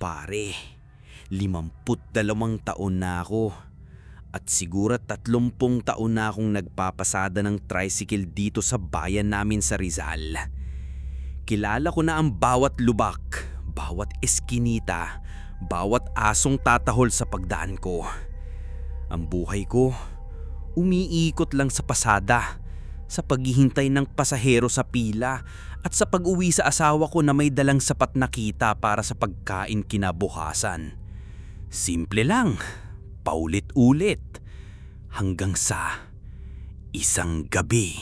pare, 52 taon na ako. At siguro 30 taon na akong nagpapasada ng tricycle dito sa bayan namin sa Rizal. Kilala ko na ang bawat lubak, bawat eskinita, bawat asong tatahol sa pagdaan ko. Ang buhay ko, umiikot lang sa pasada, sa paghihintay ng pasahero sa pila at sa pag-uwi sa asawa ko na may dalang sapat na kita para sa pagkain kinabukasan. Simple lang, paulit-ulit, hanggang sa isang gabi.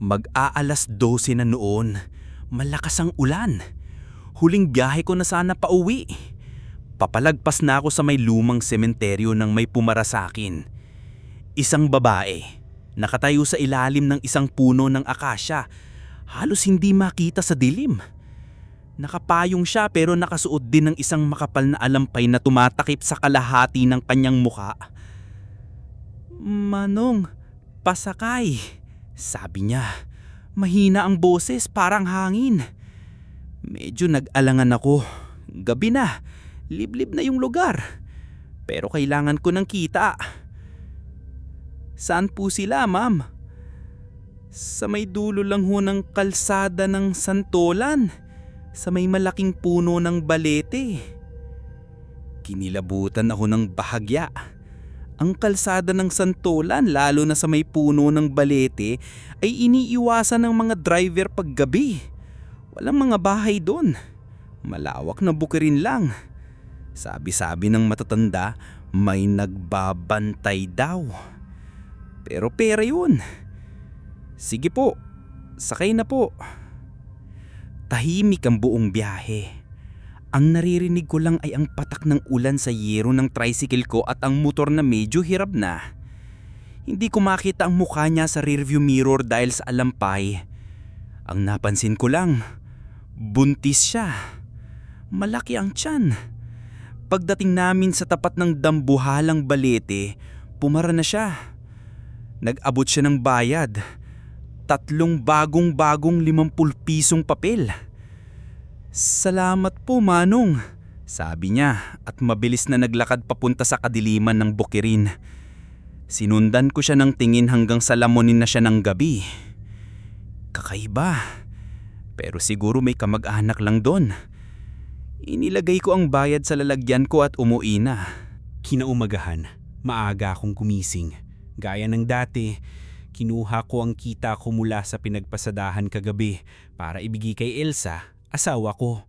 Mag-aalas 12 na noon, malakas ang ulan. Huling biyahe ko na sana pauwi. Papalagpas na ako sa may lumang sementeryo nang may pumara sa akin. Isang babae, nakatayo sa ilalim ng isang puno ng akasya, halos hindi makita sa dilim. Nakapayong siya pero nakasuot din ng isang makapal na alampay na tumatakip sa kalahati ng kanyang muka. "Manong, pasakay," sabi niya. Mahina ang boses, parang hangin. Medyo nag-alangan ako. Gabi na, liblib na yung lugar. Pero kailangan ko ng kita. "Saan po sila, ma'am?" "Sa may dulo lang ho ng kalsada ng Santolan, sa may malaking puno ng balete." Kinilabutan ako ng bahagya. Ang kalsada ng Santolan, lalo na sa may puno ng balete, ay iniiwasan ng mga driver paggabi. Walang mga bahay doon. Malawak na bukirin lang. Sabi-sabi ng matatanda, may nagbabantay daw. Pero pera yun. "Sige po, sakay na po." Tahimik ang buong biyahe. Ang naririnig ko lang ay ang patak ng ulan sa yero ng tricycle ko at ang motor na medyo hirap na. Hindi ko makita ang mukha niya sa rearview mirror dahil sa alampay. Ang napansin ko lang, buntis siya. Malaki ang tiyan. Pagdating namin sa tapat ng dambuhalang balete, pumara na siya. Nag-abot siya ng bayad. 3 bagong-bagong 50 pisong papel. "Salamat po, Manong," sabi niya at mabilis na naglakad papunta sa kadiliman ng bukirin. Sinundan ko siya ng tingin hanggang sa lamunin na siya ng gabi. Kakaiba, pero siguro may kamag-anak lang doon. Inilagay ko ang bayad sa lalagyan ko at umuwi na. Kinaumagahan, maaga akong gumising. Gaya ng dati, kinuha ko ang kita ko mula sa pinagpasadahan kagabi para ibigay kay Elsa, asawa ko.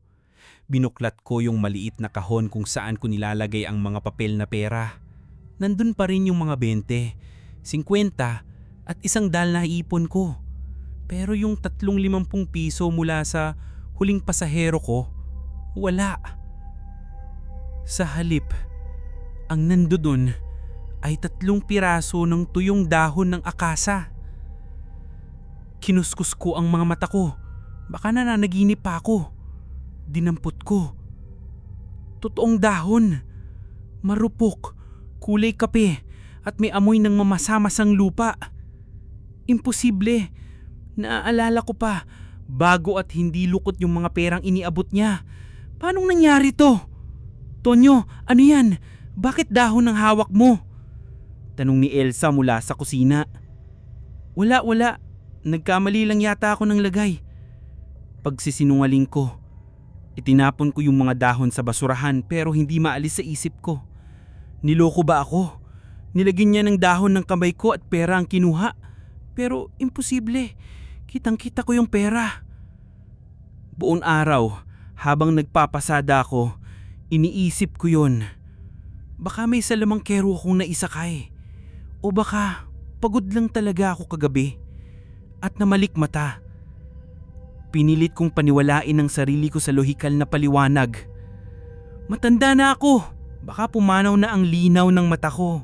Binuklat ko yung maliit na kahon kung saan ko nilalagay ang mga papel na pera. Nandun pa rin yung mga 20, 50 at 100 na ipon ko. Pero yung 350 piso mula sa huling pasahero ko, wala. Sa halip, ang nandoon ay 3 piraso ng tuyong dahon ng akasa. Kinuskus ko ang mga mata ko. Baka nananaginip pa ako. Dinampot ko. Totoong dahon. Marupok, kulay kape at may amoy ng mamasa-masang lupa. Imposible. Naaalala ko pa, bago at hindi lukot yung mga perang iniabot niya. Paanong nangyari to? "Tonyo, ano yan? Bakit dahon ang hawak mo?" tanong ni Elsa mula sa kusina. Wala. Nagkamali lang yata ako ng lagay." Pagsisinungaling ko. Itinapon ko yung mga dahon sa basurahan pero hindi maalis sa isip ko. Niloko ba ako? Nilagyan niya ng dahon ng kamay ko at pera ang kinuha. Pero imposible. Kitang-kita ko yung pera. Buong araw, habang nagpapasada ako, iniisip ko yon. Baka may salamang kero akong naisakay. O baka pagod lang talaga ako kagabi at namalikmata. Pinilit kong paniwalain ang sarili ko sa lohikal na paliwanag. Matanda na ako. Baka pumanaw na ang linaw ng mata ko.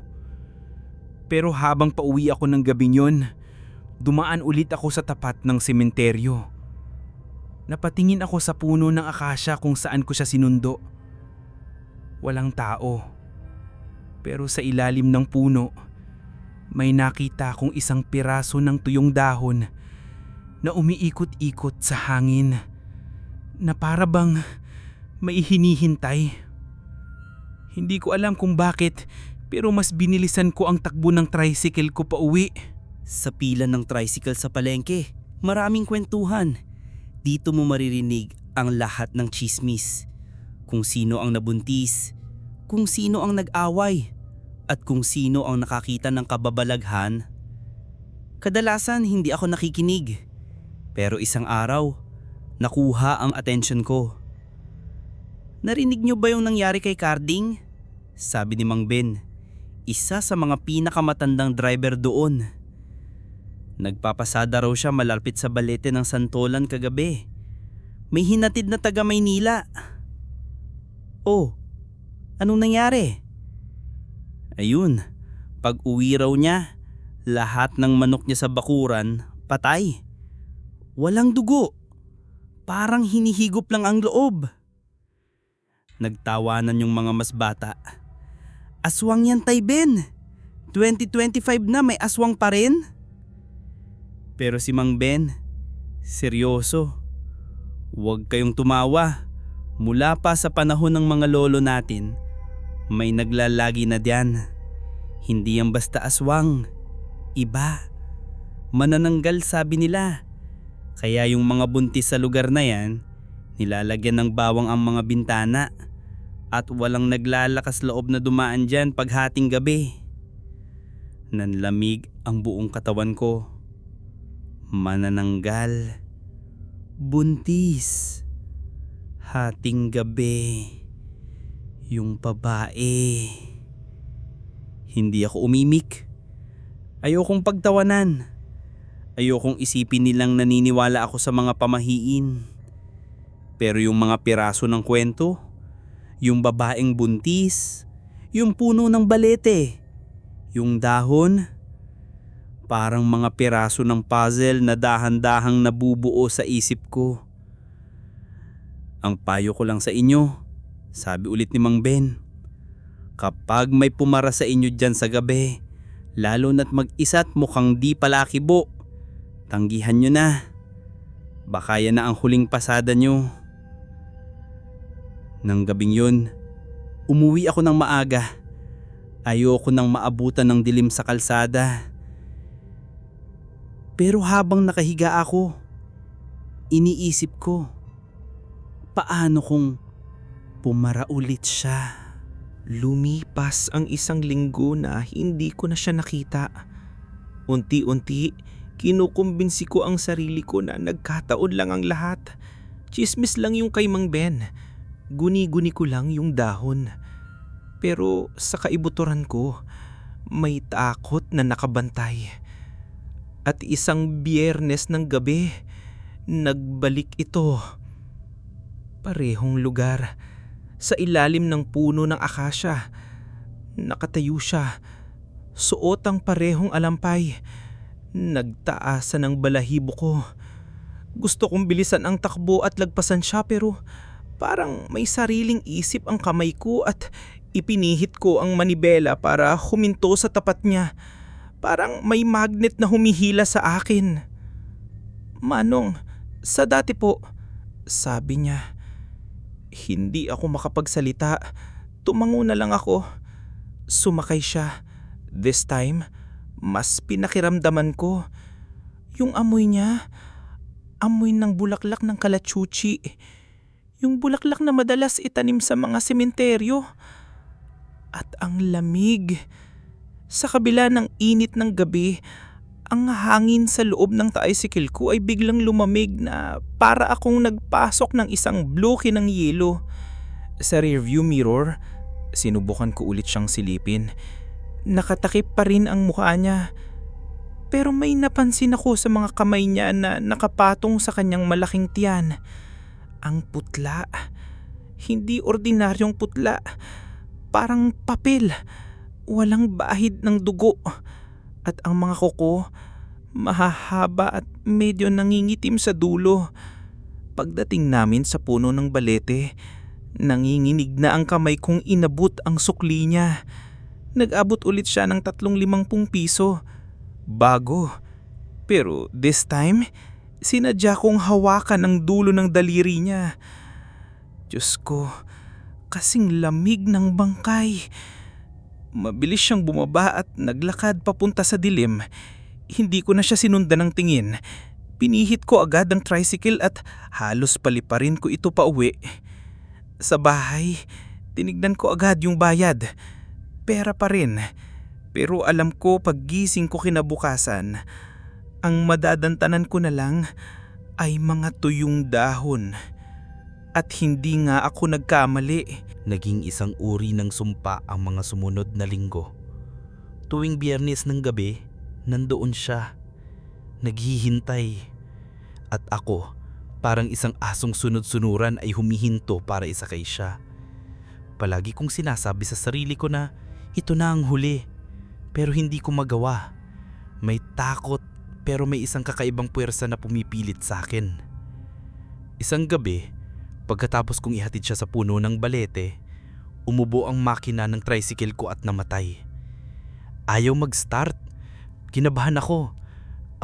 Pero habang pauwi ako ng gabi yon, dumaan ulit ako sa tapat ng sementeryo. Napatingin ako sa puno ng akasya kung saan ko siya sinundo. Walang tao. Pero sa ilalim ng puno, may nakita akong isang piraso ng tuyong dahon na umiikot-ikot sa hangin, na para bang may hinihintay. Hindi ko alam kung bakit, pero mas binilisan ko ang takbo ng tricycle ko pa uwi. Sa pila ng tricycle sa palengke, maraming kwentuhan. Dito mo maririnig ang lahat ng chismis. Kung sino ang nabuntis, kung sino ang nag-away, at kung sino ang nakakita ng kababalaghan. Kadalasan hindi ako nakikinig, pero isang araw, nakuha ang atensyon ko. Narinig niyo ba yung nangyari kay Carding? Sabi ni Mang Ben, isa sa mga pinakamatandang driver doon. Nagpapasada raw siya malapit sa balete ng Santolan kagabi. May hinatid na taga Maynila. Oh, anong nangyari? Ayun, pag uwi raw niya, lahat ng manok niya sa bakuran, patay. Walang dugo. Parang hinihigop lang ang loob. Nagtawanan yung mga mas bata. Aswang yan, Tay Ben. 2025 na, may aswang pa rin? Pero si Mang Ben, seryoso. Huwag kayong tumawa. Mula pa sa panahon ng mga lolo natin, may naglalagi na diyan. Hindi yan basta aswang. Iba. Manananggal sabi nila. Kaya yung mga buntis sa lugar na yan, nilalagyan ng bawang ang mga bintana. At walang naglalakas loob na dumaan dyan paghating gabi. Nanlamig ang buong katawan ko. Manananggal. Buntis. Hating gabi. Yung babae. Hindi ako umimik. Ayokong pagtawanan. Ayokong isipin nilang naniniwala ako sa mga pamahiin. Pero yung mga piraso ng kwento, yung babaeng buntis, yung puno ng balete, yung dahon, parang mga piraso ng puzzle na dahan-dahang nabubuo sa isip ko. Ang payo ko lang sa inyo, sabi ulit ni Mang Ben, kapag may pumara sa inyo dyan sa gabi, lalo na't mag-isa't mukhang di pala kibo, tanggihan nyo na. Baka yan na ang huling pasada nyo. Nang gabing yun, umuwi ako ng maaga. Ayoko nang maabutan ng dilim sa kalsada. Pero habang nakahiga ako, iniisip ko, paano kung pumara ulit siya? Lumipas ang isang linggo na hindi ko na siya nakita. Unti-unti, kinukumbinsi ko ang sarili ko na nagkataon lang ang lahat. Chismis lang yung kay Mang Ben. Guni-guni ko lang yung dahon. Pero sa kaibuturan ko, may takot na nakabantay. At isang Biyernes ng gabi, nagbalik ito. Parehong lugar, sa ilalim ng puno ng akasya. Nakatayo siya, suot ang parehong alampay. Nagtaasan ang balahibo ko. Gusto kong bilisan ang takbo at lagpasan siya pero parang may sariling isip ang kamay ko at ipinihit ko ang manibela para huminto sa tapat niya. Parang may magnet na humihila sa akin. Manong, sa dati po, sabi niya. Hindi ako makapagsalita. Tumango na lang ako. Sumakay siya. This time, mas pinakiramdaman ko. Yung amoy niya, amoy ng bulaklak ng kalachuchi. Yung bulaklak na madalas itanim sa mga sementeryo. At ang lamig. Sa kabila ng init ng gabi, ang hangin sa loob ng tricycle ko ay biglang lumamig na para akong nagpasok ng isang bloke ng yelo. Sa rearview mirror, sinubukan ko ulit siyang silipin. Nakatakip pa rin ang mukha niya. Pero may napansin ako sa mga kamay niya na nakapatong sa kanyang malaking tiyan. Ang putla. Hindi ordinaryong putla. Parang papel. Walang bahid ng dugo. At ang mga kuko, mahahaba at medyo nangingitim sa dulo. Pagdating namin sa puno ng balete, nanginginig na ang kamay kong inabot ang sukli niya. Nag-abot ulit siya ng 350 piso. Bago. Pero this time, sinadya kong hawakan ang dulo ng daliri niya. Diyos ko, kasing lamig ng bangkay. Mabilis siyang bumaba at naglakad papunta sa dilim. Hindi ko na siya sinundan ng tingin. Pinihit ko agad ang tricycle at halos paliparin ko ito pa uwi. Sa bahay, tinignan ko agad yung bayad. Pera pa rin. Pero alam ko paggising ko kinabukasan, ang madadantanan ko na lang ay mga tuyong dahon. At hindi nga ako nagkamali. Naging isang uri ng sumpa ang mga sumunod na linggo. Tuwing Biyernes ng gabi, nandoon siya. Naghihintay. At ako, parang isang asong sunod-sunuran ay humihinto para isakay siya. Palagi kong sinasabi sa sarili ko na ito na ang huli. Pero hindi ko magawa. May takot pero may isang kakaibang puwersa na pumipilit sa akin. Isang gabi, pagkatapos kong ihatid siya sa puno ng balete, umubo ang makina ng tricycle ko at namatay. Ayaw mag-start. Kinabahan ako.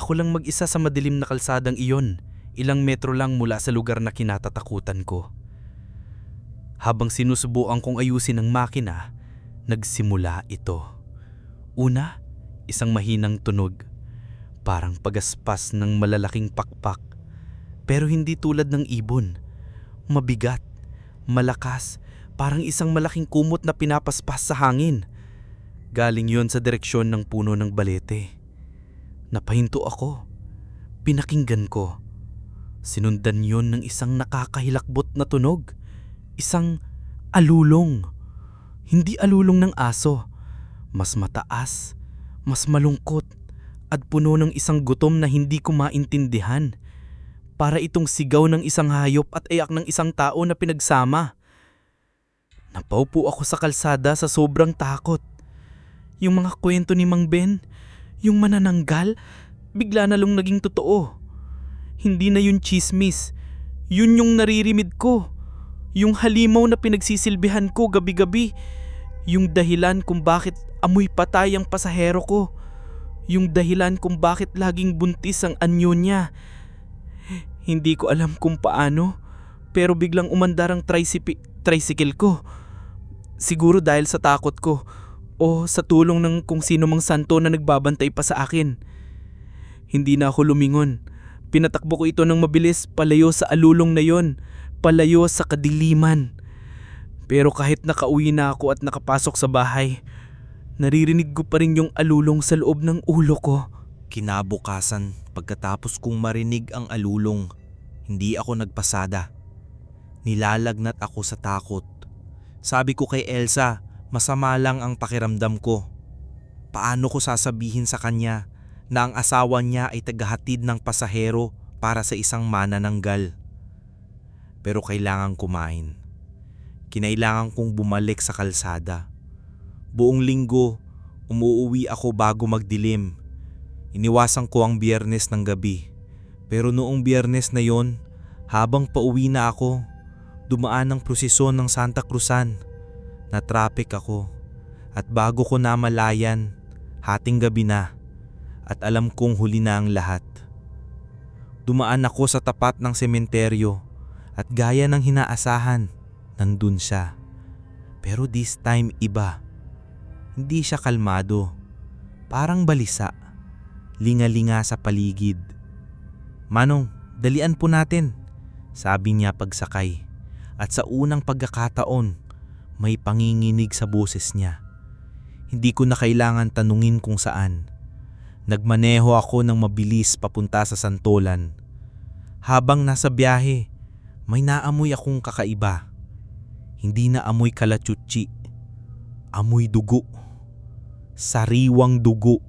Ako lang mag-isa sa madilim na kalsadang iyon, ilang metro lang mula sa lugar na kinatatakutan ko. Habang sinusubukan kong ayusin ang makina, nagsimula ito. Una, isang mahinang tunog, parang pagaspas ng malalaking pakpak, pero hindi tulad ng ibon. Mabigat, malakas, parang isang malaking kumot na pinapaspas sa hangin. Galing yon sa direksyon ng puno ng balete. Napahinto ako. Pinakinggan ko. Sinundan yon ng isang nakakahilakbot na tunog. Isang alulong. Hindi alulong ng aso. Mas mataas, mas malungkot, at puno ng isang gutom na hindi ko maintindihan. Para itong sigaw ng isang hayop at iyak ng isang tao na pinagsama. Napaupo ako sa kalsada sa sobrang takot. Yung mga kwento ni Mang Ben, yung manananggal, bigla na lang naging totoo. Hindi na yun chismis, yun yung naririmid ko. Yung halimaw na pinagsisilbihan ko gabi-gabi. Yung dahilan kung bakit amoy patay ang pasahero ko. Yung dahilan kung bakit laging buntis ang anyo niya. Hindi ko alam kung paano, pero biglang umandar ang tricycle ko. Siguro dahil sa takot ko o sa tulong ng kung sino mang santo na nagbabantay pa sa akin. Hindi na ako lumingon. Pinatakbo ko ito ng mabilis palayo sa alulong na yon, palayo sa kadiliman. Pero kahit nakauwi na ako at nakapasok sa bahay, naririnig ko pa rin yung alulong sa loob ng ulo ko. Kinabukasan, pagkatapos kong marinig ang alulong, hindi ako nagpasada. Nilalagnat ako sa takot. Sabi ko kay Elsa, masama lang ang pakiramdam ko. Paano ko sasabihin sa kanya na ang asawa niya ay tagahatid ng pasahero para sa isang manananggal? Pero kailangan kumain. Kinailangan kong bumalik sa kalsada. Buong linggo, umuuwi ako bago magdilim. Iniwasan ko ang Biyernes ng gabi. Pero noong Biyernes na yon, habang pauwi na ako, dumaan ang prosesyon ng Santa Cruzan. Na-traffic ako. At bago ko namalayan, hating gabi na. At alam kong huli na ang lahat. Dumaan ako sa tapat ng sementeryo. At gaya ng hinaasahan, nandun siya. Pero this time iba. Hindi siya kalmado. Parang balisa. Linga-linga sa paligid. "Manong, dalian po natin," sabi niya pagsakay. At sa unang pagkakataon, may panginginig sa boses niya. Hindi ko na kailangan tanungin kung saan. Nagmaneho ako ng mabilis papunta sa Santolan. Habang nasa biyahe, may naamoy akong kakaiba. Hindi na amoy kalatsutsi. Amoy dugo. Sariwang dugo.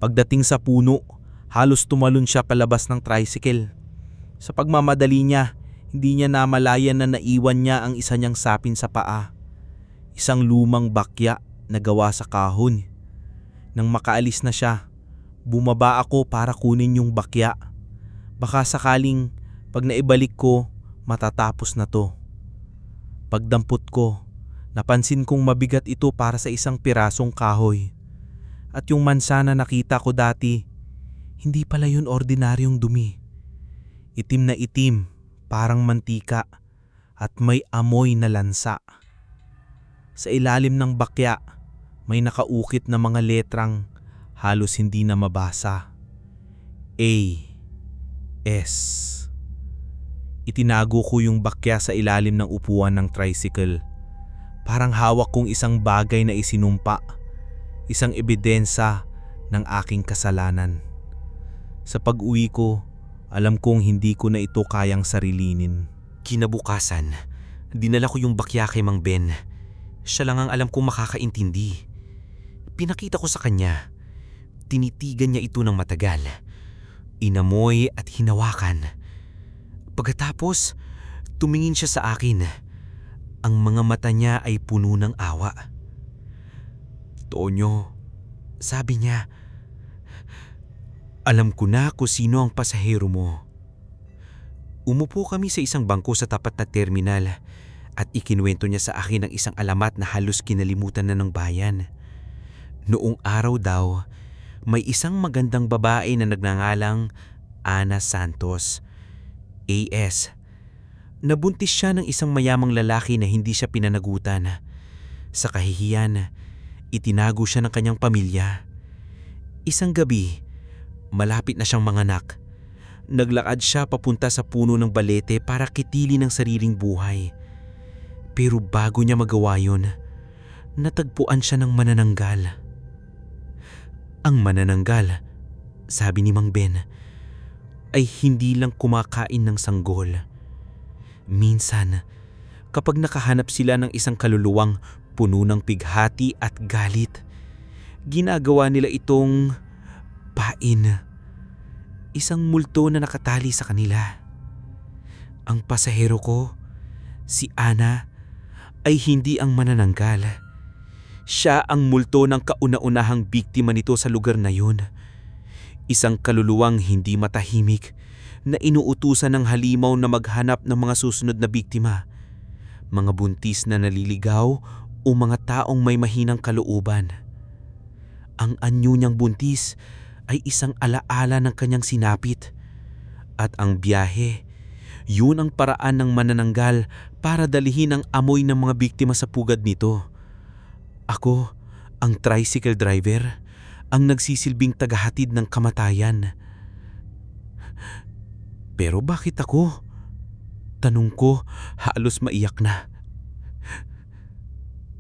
Pagdating sa puno, halos tumalon siya palabas ng tricycle. Sa pagmamadali niya, hindi niya namalayan na naiwan niya ang isa niyang sapin sa paa. Isang lumang bakya na gawa sa kahon. Nang makaalis na siya, bumaba ako para kunin yung bakya. Baka sakaling pag naibalik ko, matatapos na to. Pagdampot ko, napansin kong mabigat ito para sa isang pirasong kahoy. At yung mansa na nakita ko dati, hindi pala yun ordinaryong dumi. Itim na itim, parang mantika, at may amoy na lansa. Sa ilalim ng bakya, may nakaukit na mga letrang halos hindi na mabasa. A. S. Itinago ko yung bakya sa ilalim ng upuan ng tricycle. Parang hawak kong isang bagay na isinumpa, isang ebidensya ng aking kasalanan. Sa pag-uwi ko, alam kong hindi ko na ito kayang sarilinin. Kinabukasan, dinala ko yung bakya kay Mang Ben. Siya lang ang alam kong makakaintindi. Pinakita ko sa kanya. Tinitigan niya ito ng matagal. Inamoy at hinawakan. Pagkatapos, tumingin siya sa akin. Ang mga mata niya ay puno ng awa. "Tonyo," sabi niya, "alam ko na kung sino ang pasahero mo." Umupo kami sa isang bangko sa tapat na terminal at ikinuwento niya sa akin ang isang alamat na halos kinalimutan na ng bayan. Noong araw daw, may isang magandang babae na nagngangalang Ana Santos, AS. Nabuntis siya ng isang mayamang lalaki na hindi siya pinanagutan. Sa kahihiyan, itinago siya ng kanyang pamilya. Isang gabi, malapit na siyang manganak. Naglakad siya papunta sa puno ng balete para kitilin ang sariling buhay. Pero bago niya magawa yun, natagpuan siya ng manananggal. Ang manananggal, sabi ni Mang Ben, ay hindi lang kumakain ng sanggol. Minsan, kapag nakahanap sila ng isang kaluluwang puno ng pighati at galit, ginagawa nila itong pain. Isang multo na nakatali sa kanila. Ang pasahero ko, si Ana, ay hindi ang manananggal. Siya ang multo ng kauna-unahang biktima nito sa lugar na yun. Isang kaluluwang hindi matahimik na inuutusan ng halimaw na maghanap ng mga susunod na biktima. Mga buntis na naliligaw o mga taong may mahinang kalooban. Ang anyo niyang buntis ay isang alaala ng kanyang sinapit. At ang biyahe, yun ang paraan ng manananggal para dalihin ang amoy ng mga biktima sa pugad nito. Ako, ang tricycle driver, ang nagsisilbing tagahatid ng kamatayan. Pero bakit ako? Tanong ko, halos maiyak na.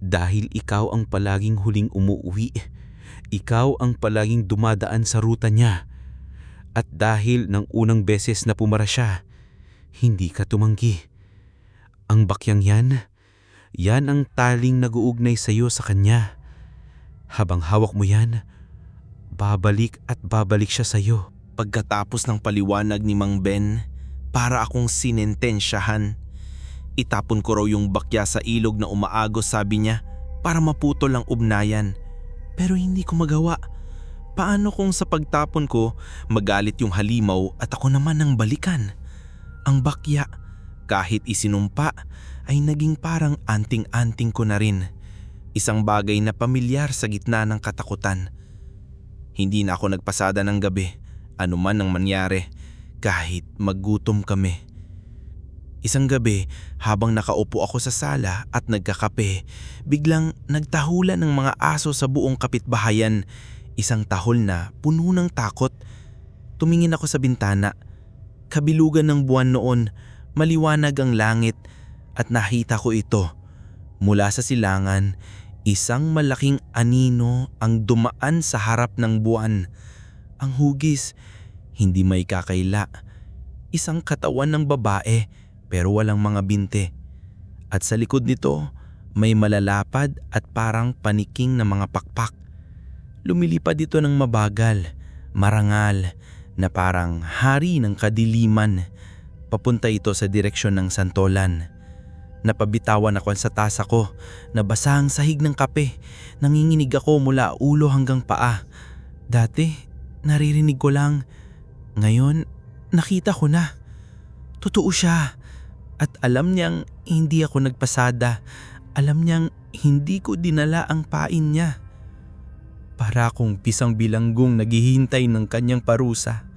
Dahil ikaw ang palaging huling umuwi. Ikaw ang palaging dumadaan sa ruta niya. At dahil ng unang beses na pumara siya, hindi ka tumanggi. Ang bakyang yan ang taling nag-uugnay sa iyo sa kanya. Habang hawak mo yan, babalik at babalik siya sa iyo. Pagkatapos ng paliwanag ni Mang Ben, para akong sinentensyahan. Itapon ko raw yung bakya sa ilog na umaagos, sabi niya, para maputol ang ugnayan. Pero hindi ko magawa. Paano kung sa pagtapon ko, magalit yung halimaw at ako naman ang balikan? Ang bakya, kahit isinumpa, ay naging parang anting-anting ko na rin. Isang bagay na pamilyar sa gitna ng katakutan. Hindi na ako nagpasada ng gabi, anuman ang mangyari, kahit maggutom kami. Isang gabi, habang nakaupo ako sa sala at nagkakape, biglang nagtahulan ng mga aso sa buong kapitbahayan. Isang tahol na puno ng takot. Tumingin ako sa bintana. Kabilugan ng buwan noon, maliwanag ang langit at nakita ko ito. Mula sa silangan, isang malaking anino ang dumaan sa harap ng buwan. Ang hugis, hindi may kakaila. Isang katawan ng babae pero walang mga binte. At sa likod nito, may malalapad at parang paniking na mga pakpak. Lumilipad ito ng mabagal, marangal, na parang hari ng kadiliman. Papunta ito sa direksyon ng santolan. Napabitawan ako sa tasa ko, nabasa ang sahig ng kape. Nanginginig ako mula ulo hanggang paa. Dati, naririnig ko lang. Ngayon, nakita ko na. Totoo siya. At alam niyang hindi ako nagpasada. Alam niyang hindi ko dinala ang pain niya. Para akong pisang bilanggong naghihintay ng kanyang parusa.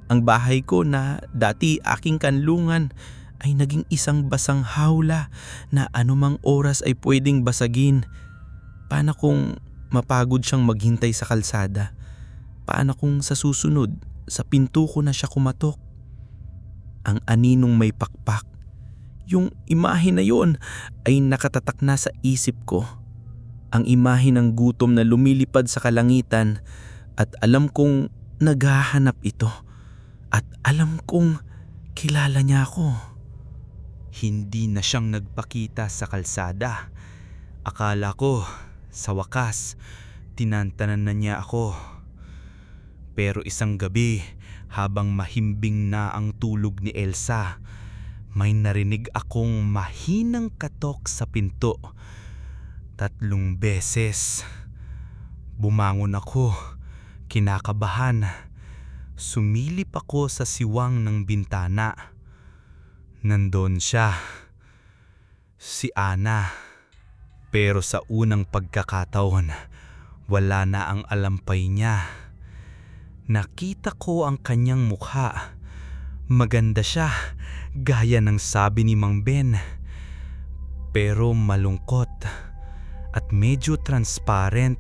Ang bahay ko na dati aking kanlungan ay naging isang basang hawla na anumang oras ay pwedeng basagin. Paano kung mapagod siyang maghintay sa kalsada? Paano kung sa susunod, sa pinto ko na siya kumatok? Ang aninong may pakpak, yung imahe na yon ay nakatatak na sa isip ko. Ang imahe ng gutom na lumilipad sa kalangitan at alam kong naghahanap ito at alam kong kilala niya ako. Hindi na siyang nagpakita sa kalsada. Akala ko, sa wakas, tinantanan na niya ako. Pero isang gabi, habang mahimbing na ang tulog ni Elsa, may narinig akong mahinang katok sa pinto. 3 beses. Bumangon ako, kinakabahan. Sumilip ako sa siwang ng bintana. Nandun siya, si Ana. Pero sa unang pagkakataon, wala na ang alampay niya. Nakita ko ang kanyang mukha. Maganda siya, gaya ng sabi ni Mang Ben. Pero malungkot at medyo transparent.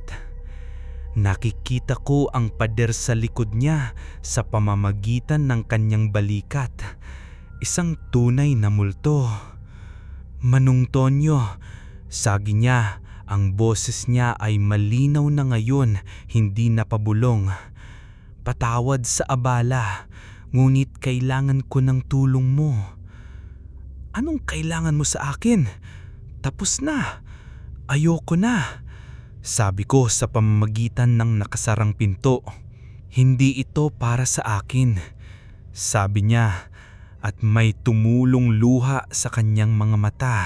Nakikita ko ang pader sa likod niya sa pamamagitan ng kanyang balikat. Isang tunay na multo. Manong Tonyo, sabi niya, ang boses niya ay malinaw na ngayon, hindi na pabulong. Patawad sa abala, ngunit kailangan ko ng tulong mo. Anong kailangan mo sa akin? Tapos na. Ayoko na. Sabi ko sa pamamagitan ng nakasarang pinto. Hindi ito para sa akin, sabi niya, at may tumulong luha sa kanyang mga mata.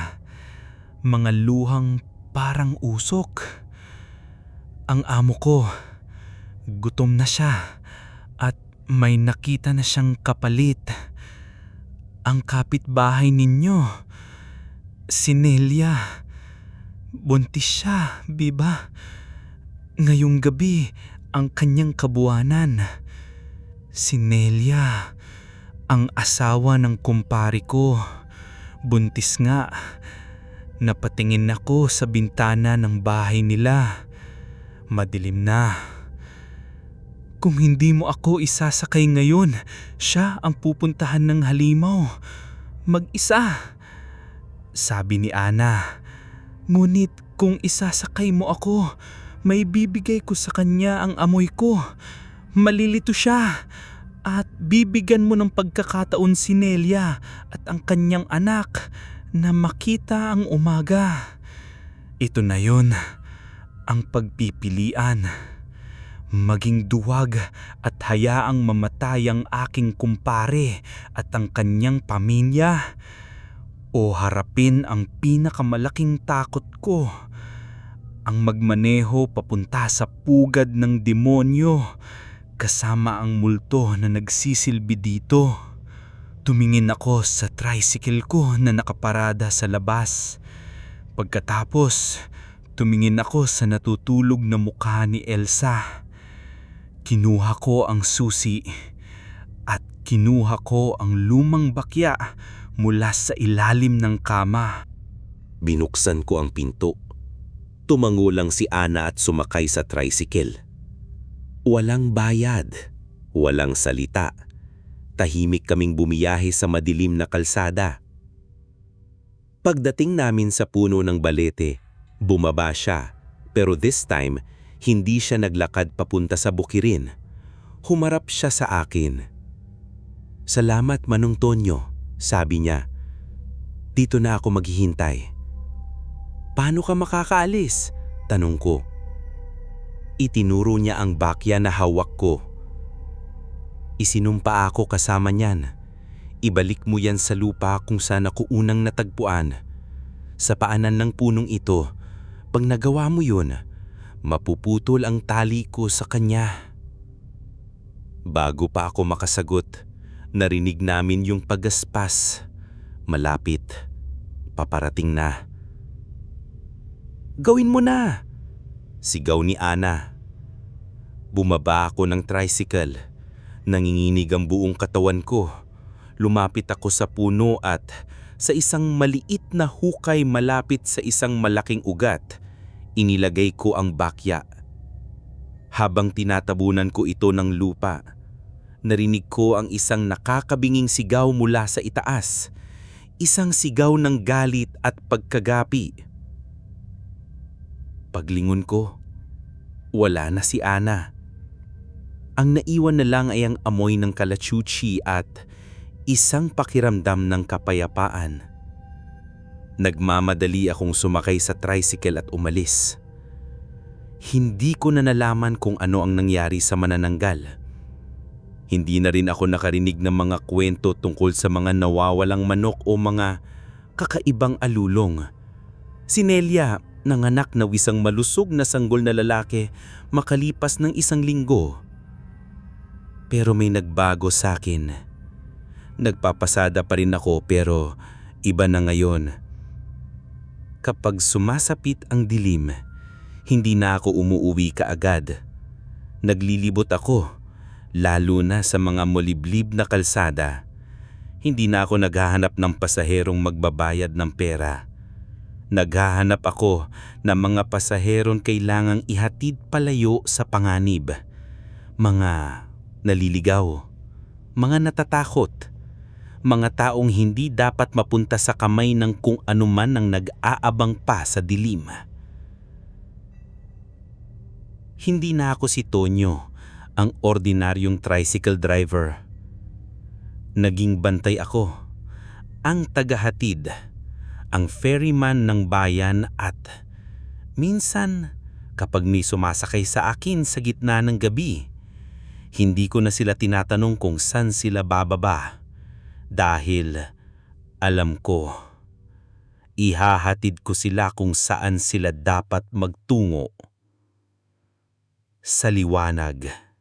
Mga luhang parang usok. Ang amo ko, gutom na siya at may nakita na siyang kapalit. Ang kapitbahay ninyo, si Nelia. Buntis siya, Biba. Ngayong gabi, ang kanyang kabuwanan. Si Nelia, ang asawa ng kumpari ko. Buntis nga. Napatingin ako sa bintana ng bahay nila. Madilim na. Kung hindi mo ako isasakay ngayon, siya ang pupuntahan ng halimaw. Mag-isa. Sabi ni Ana. Ngunit kung isasakay mo ako, may bibigay ko sa kanya ang amoy ko. Malilito siya. At bibigyan mo ng pagkakataon si Nelia at ang kanyang anak na makita ang umaga. Ito na yun, ang pagpipilian. Maging duwag at hayaang mamatay ang aking kumpare at ang kanyang pamilya. O harapin ang pinakamalaking takot ko, ang magmaneho papunta sa pugad ng demonyo kasama ang multo na nagsisilbi dito. Tumingin ako sa tricycle ko na nakaparada sa labas. Pagkatapos, tumingin ako sa natutulog na mukha ni Elsa. Kinuha ko ang susi at kinuha ko ang lumang bakya mula sa ilalim ng kama. Binuksan ko ang pinto. Tumango lang si Ana at sumakay sa tricycle. Walang bayad, walang salita. Tahimik kaming bumiyahe sa madilim na kalsada. Pagdating namin sa puno ng balete, bumaba siya, pero this time, hindi siya naglakad papunta sa bukirin. Humarap siya sa akin. Salamat, Manong Tonyo, sabi niya. Dito na ako maghihintay. Paano ka makakaalis? Tanong ko. Itinuro niya ang bakya na hawak ko. Isinumpa ako kasama niyan. Ibalik mo yan sa lupa kung saan ako unang natagpuan. Sa paanan ng punong ito, pag nagawa mo yun, mapuputol ang tali ko sa kanya. Bago pa ako makasagot, narinig namin yung pagaspas. Malapit. Paparating na. Gawin mo na! Sigaw ni Ana. Bumaba ako ng tricycle. Nanginginig ang buong katawan ko. Lumapit ako sa puno at sa isang maliit na hukay malapit sa isang malaking ugat, inilagay ko ang bakya. Habang tinatabunan ko ito ng lupa, narinig ko ang isang nakakabinging sigaw mula sa itaas. Isang sigaw ng galit at pagkagapi. Paglingon ko, wala na si Ana. Ang naiwan na lang ay ang amoy ng kalachuchi at isang pakiramdam ng kapayapaan. Nagmamadali akong sumakay sa tricycle at umalis. Hindi ko na nalaman kung ano ang nangyari sa manananggal. Hindi na rin ako nakarinig ng mga kwento tungkol sa mga nawawalang manok o mga kakaibang alulong. Si Nelia, nanganak na wisang malusog na sanggol na lalaki makalipas ng 1 linggo. Pero may nagbago sa akin. Nagpapasada pa rin ako pero iba na ngayon. Kapag sumasapit ang dilim, hindi na ako umuuwi kaagad. Naglilibot ako, lalo na sa mga muliblib na kalsada. Hindi na ako naghahanap ng pasaherong magbabayad ng pera. Naghahanap ako ng mga pasaherong kailangang ihatid palayo sa panganib. Mga naliligaw, mga natatakot, mga taong hindi dapat mapunta sa kamay ng kung anuman ang nag-aabang pa sa dilim. Hindi na ako si Tonyo, ang ordinaryong tricycle driver. Naging bantay ako, ang tagahatid, ang ferryman ng bayan at minsan kapag may sumasakay sa akin sa gitna ng gabi, hindi ko na sila tinatanong kung saan sila bababa. Dahil alam ko, ihahatid ko sila kung saan sila dapat magtungo. Sa liwanag.